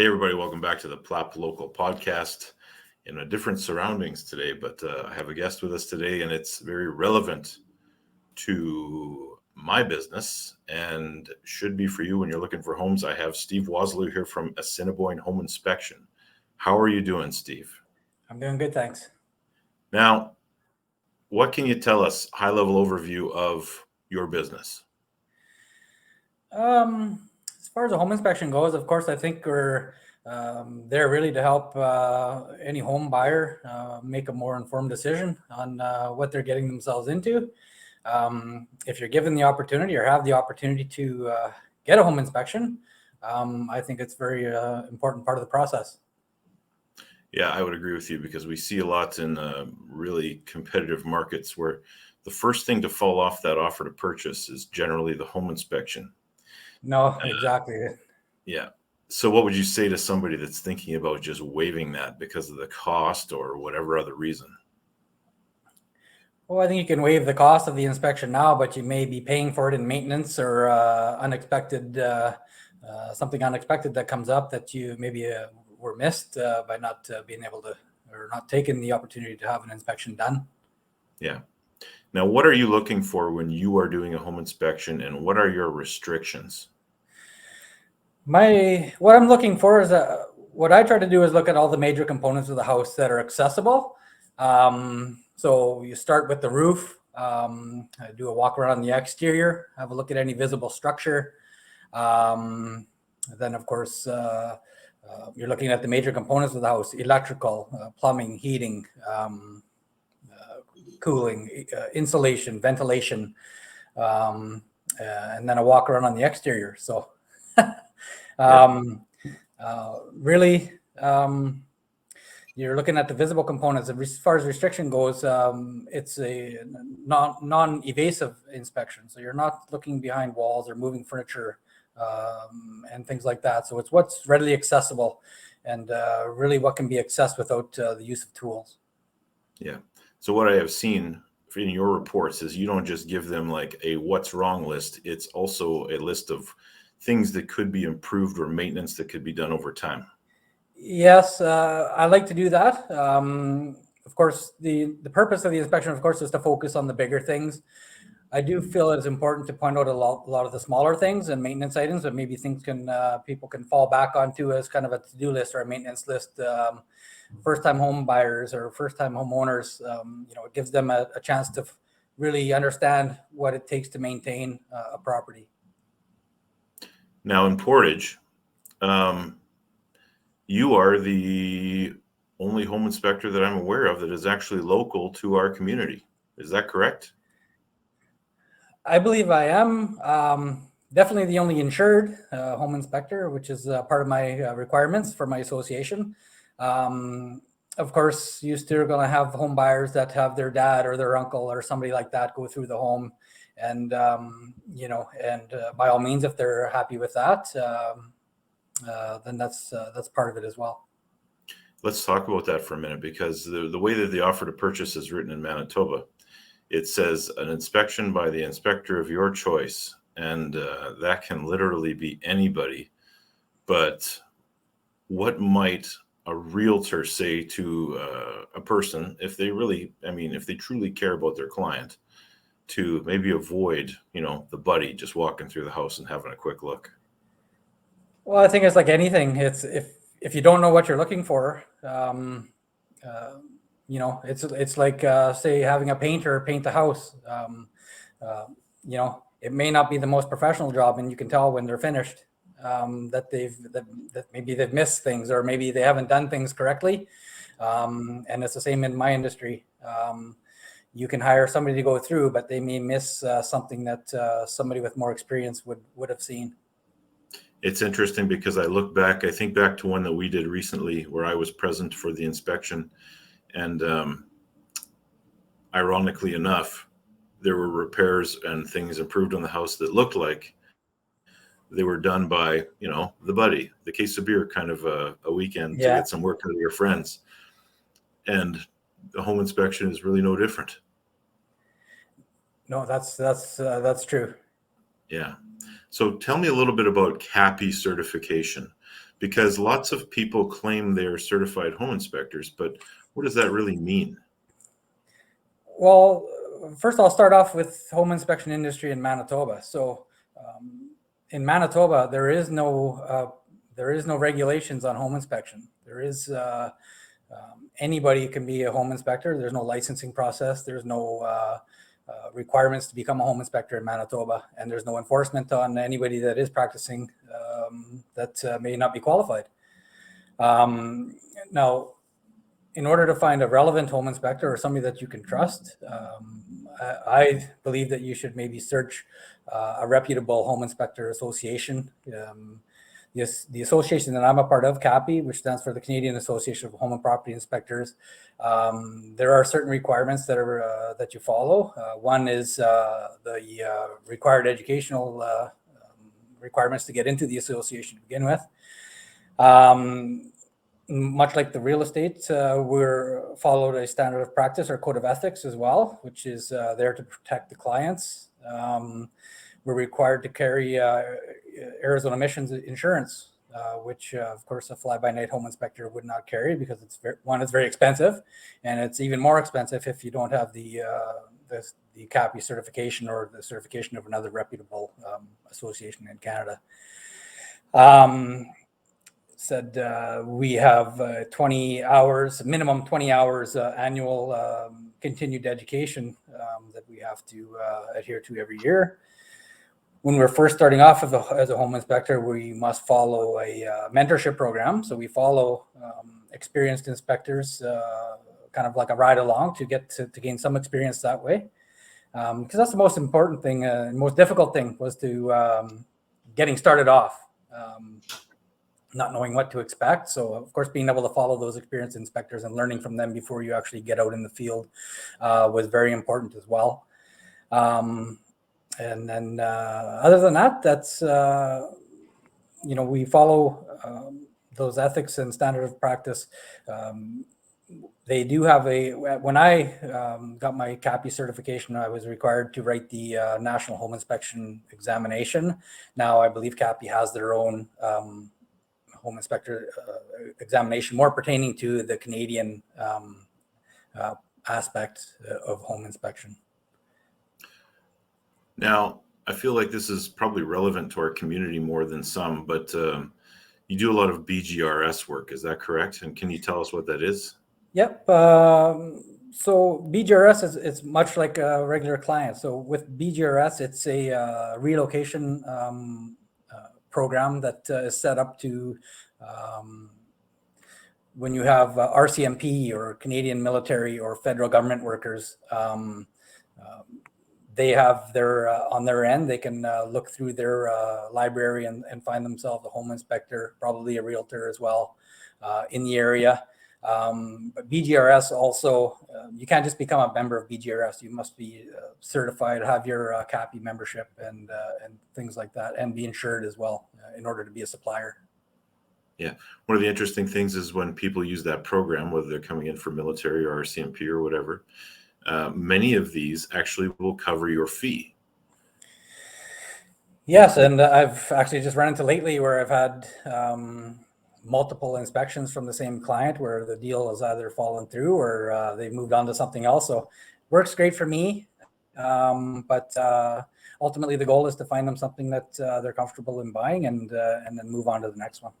Hey, everybody, welcome back to the PLAP Local Podcast in a different surroundings today, but I have a guest with us today, and it's very relevant to my business and should be for you when you're looking for homes. I have Steve Wasyliw here from Assiniboine Home Inspection. How are you doing, Steve? I'm doing good, thanks. Now, what can you tell us, high-level overview of your business? As far as a home inspection goes, of course, I think we're there really to help any home buyer make a more informed decision on what they're getting themselves into. If you're given the opportunity or have the opportunity to get a home inspection, I think it's a very important part of the process. Yeah, I would agree with you because we see a lot in really competitive markets where the first thing to fall off that offer to purchase is generally the home inspection. No, exactly. Yeah. So what would you say to somebody that's thinking about just waiving that because of the cost or whatever other reason? Well, I think you can waive the cost of the inspection now, but you may be paying for it in maintenance or something unexpected that comes up that you maybe were missed by not being able to or not taking the opportunity to have an inspection done. Yeah. Now, what are you looking for when you are doing a home inspection, and what are your restrictions? What I'm looking for is what I try to do is look at all the major components of the house that are accessible. So you start with the roof, do a walk around the exterior, have a look at any visible structure. Then, of course, you're looking at the major components of the house: electrical, plumbing, heating, cooling, insulation, ventilation, and then a walk around on the exterior. So really, you're looking at the visible components. As far as restriction goes, it's a non-evasive inspection. So you're not looking behind walls or moving furniture and things like that. So it's what's readily accessible and really what can be accessed without the use of tools. Yeah. So what I have seen in your reports is you don't just give them like a what's wrong list. It's also a list of things that could be improved or maintenance that could be done over time. Yes, I like to do that. Of course, the purpose of the inspection, of course, is to focus on the bigger things. I do feel it's important to point out a lot of the smaller things and maintenance items that maybe people can fall back onto as kind of a to-do list or a maintenance list. First-time home buyers or first-time homeowners, it gives them a chance to really understand what it takes to maintain a property. Now in Portage, you are the only home inspector that I'm aware of that is actually local to our community. Is that correct? I believe I am. Definitely the only insured home inspector, which is part of my requirements for my association. Of course, you still going to have home buyers that have their dad or their uncle or somebody like that go through the home. And, by all means, if they're happy with that, then that's part of it as well. Let's talk about that for a minute, because the way that the offer to purchase is written in Manitoba, it says an inspection by the inspector of your choice. And that can literally be anybody. But what might a realtor say to a person if they truly care about their client, to maybe avoid, the buddy just walking through the house and having a quick look? Well, I think it's like anything. It's if you don't know what you're looking for, it's like say having a painter paint the house. It may not be the most professional job, and you can tell when they're finished that maybe they've missed things or maybe they haven't done things correctly. And it's the same in my industry. You can hire somebody to go through, but they may miss something that somebody with more experience would have seen. It's interesting because I think back to one that we did recently where I was present for the inspection. And ironically enough, there were repairs and things improved on the house that looked like they were done by, the buddy, the case of beer kind of a weekend to get some work out of your friends. And the home inspection is really no different. No, that's true. Yeah. So tell me a little bit about CAPI certification, Because lots of people claim they're certified home inspectors, but what does that really mean? Well, first I'll start off with home inspection industry in Manitoba. So in Manitoba, there is no regulations on home inspection. There is anybody can be a home inspector. There's no licensing process. There's no requirements to become a home inspector in Manitoba, and there's no enforcement on anybody that is practicing that may not be qualified. Now, in order to find a relevant home inspector or somebody that you can trust, I believe that you should maybe search a reputable home inspector association. The association that I'm a part of, CAPI, which stands for the Canadian Association of Home and Property Inspectors, there are certain requirements that you follow. One is the required educational requirements to get into the association to begin with. Much like the real estate, we're followed a standard of practice or code of ethics as well, which is there to protect the clients. We're required to carry Arizona emissions insurance, which of course a fly-by-night home inspector would not carry because it's very expensive, and it's even more expensive if you don't have the CAPI certification or the certification of another reputable association in Canada. We have 20 hours, minimum 20 hours annual continued education that we have to adhere to every year. When we're first starting off as a home inspector, we must follow a mentorship program. So we follow experienced inspectors, kind of like a ride along to gain some experience that way. Because that's the most important thing, most difficult thing was to getting started off. Not knowing what to expect. So of course, being able to follow those experienced inspectors and learning from them before you actually get out in the field was very important as well. And then other than that, that's, we follow those ethics and standard of practice. They do have when I got my CAPI certification, I was required to write the National Home Inspection Examination. Now I believe CAPI has their own home inspector examination, more pertaining to the Canadian aspect of home inspection. Now, I feel like this is probably relevant to our community more than some, but you do a lot of BGRS work, is that correct? And can you tell us what that is? Yep. So BGRS is much like a regular client. So with BGRS, it's a relocation program that is set up to when you have RCMP or Canadian military or federal government workers, they have their on their end, they can look through their library and find themselves a home inspector, probably a realtor as well in the area. But BGRS also, you can't just become a member of BGRS. You must be certified, have your CAPI membership and things like that, and be insured as well in order to be a supplier. Yeah. One of the interesting things is when people use that program, whether they're coming in for military or RCMP or whatever, many of these actually will cover your fee. Yes, and I've actually just run into lately where I've had multiple inspections from the same client where the deal has either fallen through or they've moved on to something else. So works great for me. But ultimately the goal is to find them something that they're comfortable in buying and then move on to the next one.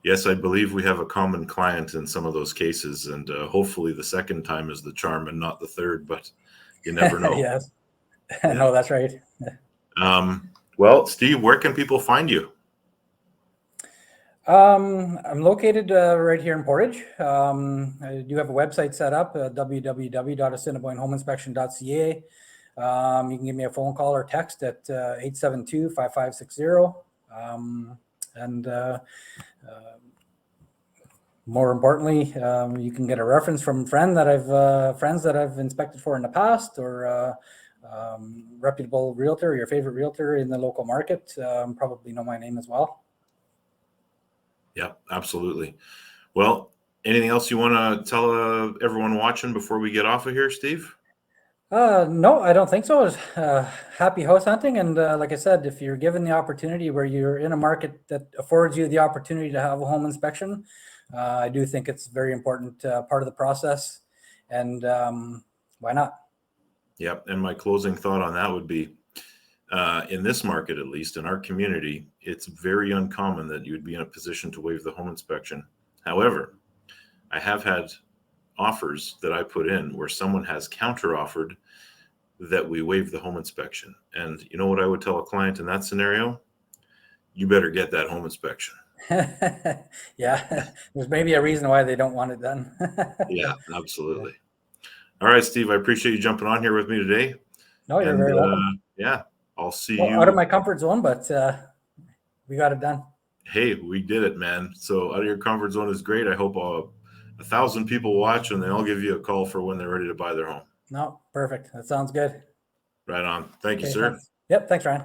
Yes, I believe we have a common client in some of those cases, and hopefully the second time is the charm and not the third, but you never know. Yes. Yeah. No, that's right. Well, Steve, where can people find you? I'm located right here in Portage. I do have a website set up, www.assiniboinehomeinspection.ca. You can give me a phone call or text at 872-5560. And more importantly, you can get a reference from friends that I've inspected for in the past, or reputable realtor, your favorite realtor in the local market. Probably know my name as well. Yeah, absolutely. Well, anything else you want to tell everyone watching before we get off of here, Steve? No, I don't think so. Happy house hunting. And like I said, if you're given the opportunity where you're in a market that affords you the opportunity to have a home inspection, I do think it's a very important part of the process. And why not? Yep. And my closing thought on that would be, in this market, at least in our community, it's very uncommon that you would be in a position to waive the home inspection. However, I have had offers that I put in where someone has counter offered that we waive the home inspection. And you know what I would tell a client in that scenario? You better get that home inspection. Yeah, there's maybe a reason why they don't want it done. Yeah, absolutely. All right, Steve, I appreciate you jumping on here with me today. No, you're And very welcome. yeah, I'll see Well, you. out of my comfort zone, but we got it done. Hey, we did it, man. So out of your comfort zone is great. I hope 1,000 people watch and they'll give you a call for when they're ready to buy their home. No, perfect. That sounds good. Right on. Thank you, Okay, sir. thanks. Yep, thanks, Ryan.